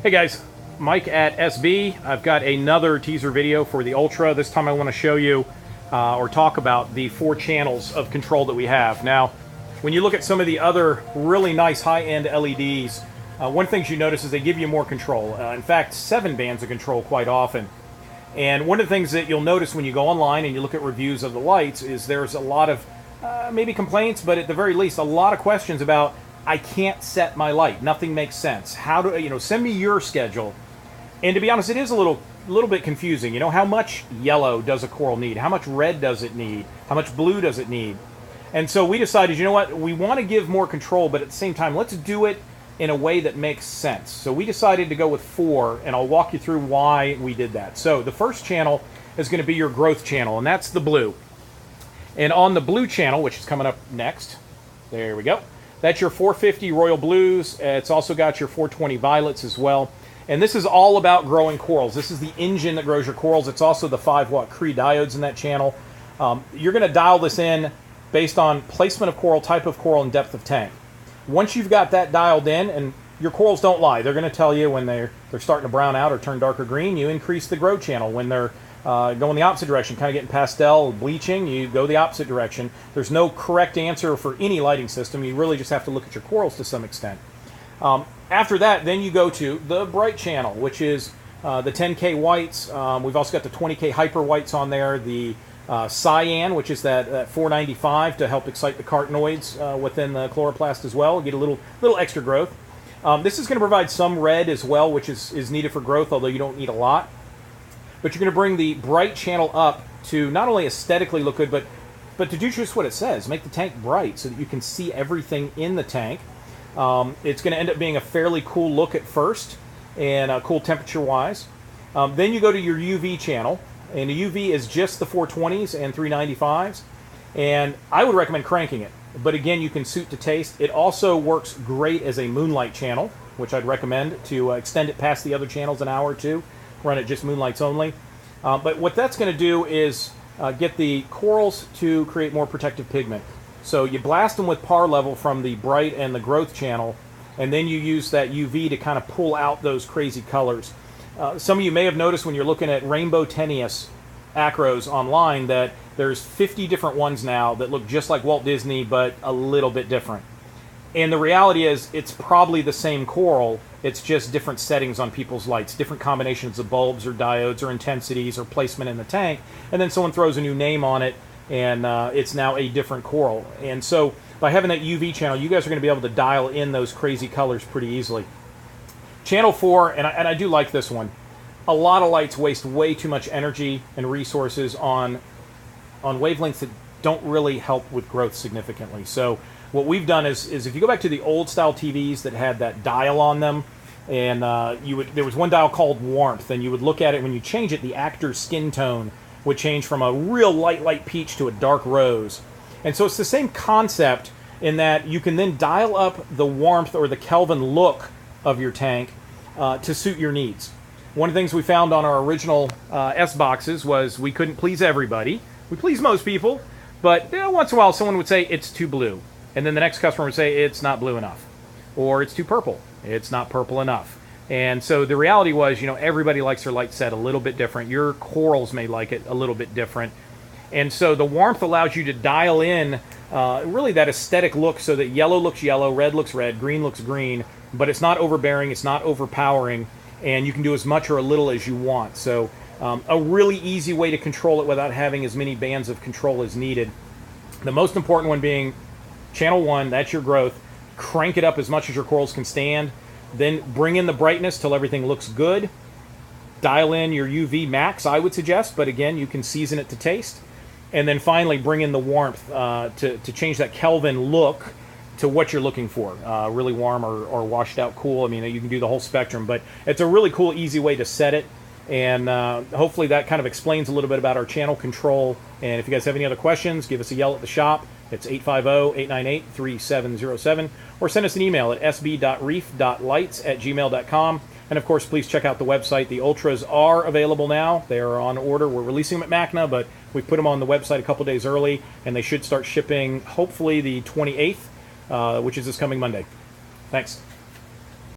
Hey guys, Mike at SB. I've got another teaser video for the Ultra. This time I want to show you or talk about the 4 channels of control that we have. Now, when you look at some of the other really nice high-end LEDs, one thing you notice is they give you more control. In fact, 7 bands of control quite often. And one of the things that you'll notice when you go online and you look at reviews of the lights is there's a lot of maybe complaints, but at the very least a lot of questions about, I can't set my light. Nothing makes sense. How do send me your schedule? And to be honest, it is a little bit confusing. How much yellow does a coral need? How much red does it need? How much blue does it need? And so we decided, you know what? We want to give more control, but at the same time, let's do it in a way that makes sense. So we decided to go with 4, and I'll walk you through why we did that. So the first channel is going to be your growth channel, and that's the blue. And on the blue channel, which is coming up next, there we go. That's your 450 Royal Blues. It's also got your 420 Violets as well. And this is all about growing corals. This is the engine that grows your corals. It's also the 5-watt Cree diodes in that channel. You're going to dial this in based on placement of coral, type of coral, and depth of tank. Once you've got that dialed in, and your corals don't lie. They're going to tell you when they're starting to brown out or turn darker green, you increase the grow channel. When they're going the opposite direction, kind of getting pastel, bleaching, you go the opposite direction. There's no correct answer for any lighting system. You really just have to look at your corals to some extent. After that, then you go to the bright channel, which is the 10K whites. We've also got the 20K hyper whites on there, the cyan, which is that 495 to help excite the carotenoids within the chloroplast as well, get a little extra growth. This is going to provide some red as well, which is needed for growth, although you don't need a lot. But you're going to bring the bright channel up to not only aesthetically look good, but to do just what it says, make the tank bright so that you can see everything in the tank. It's going to end up being a fairly cool look at first, and cool temperature-wise. Then you go to your UV channel, and the UV is just the 420s and 395s, and I would recommend cranking it. But again, you can suit to taste. It also works great as a moonlight channel, which I'd recommend to extend it past the other channels an hour or two. Run it just moonlights only. But what that's going to do is get the corals to create more protective pigment. So you blast them with par level from the bright and the growth channel, and then you use that UV to kind of pull out those crazy colors. Some of you may have noticed when you're looking at Rainbow Tenuis acros online that there's 50 different ones now that look just like Walt Disney, but a little bit different. And the reality is, it's probably the same coral. It's just different settings on people's lights, different combinations of bulbs or diodes or intensities or placement in the tank. And then someone throws a new name on it, and it's now a different coral. And so by having that UV channel, you guys are going to be able to dial in those crazy colors pretty easily. Channel 4, and I do like this one. A lot of lights waste way too much energy and resources on wavelengths that don't really help with growth significantly. So what we've done is if you go back to the old style TVs that had that dial on them, and there was one dial called warmth, and you would look at it, when you change it, the actor's skin tone would change from a real light peach to a dark rose. And so it's the same concept in that you can then dial up the warmth or the Kelvin look of your tank to suit your needs. One of the things we found on our original S boxes was we couldn't please everybody. We please most people, but once in a while someone would say it's too blue. And then the next customer would say it's not blue enough. Or it's too purple. It's not purple enough. And so the reality was, everybody likes their light set a little bit different. Your corals may like it a little bit different. And so the warmth allows you to dial in really that aesthetic look so that yellow looks yellow, red looks red, green looks green, but it's not overbearing, it's not overpowering, and you can do as much or a little as you want. So a really easy way to control it without having as many bands of control as needed. The most important one being channel 1, that's your growth. Crank it up as much as your corals can stand. Then bring in the brightness till everything looks good. Dial in your UV max, I would suggest, but again, you can season it to taste. And then finally, bring in the warmth to change that Kelvin look to what you're looking for. Really warm or washed out cool. I mean, you can do the whole spectrum, but it's a really cool, easy way to set it. And hopefully that kind of explains a little bit about our channel control. And if you guys have any other questions, give us a yell at the shop. It's 850-898-3707, or send us an email at sb.reef.lights@gmail.com. And of course, please check out the website. The Ultras are available now. They are on order. We're releasing them at MACNA, but we put them on the website a couple days early, and they should start shipping hopefully the 28th, which is this coming Monday. Thanks.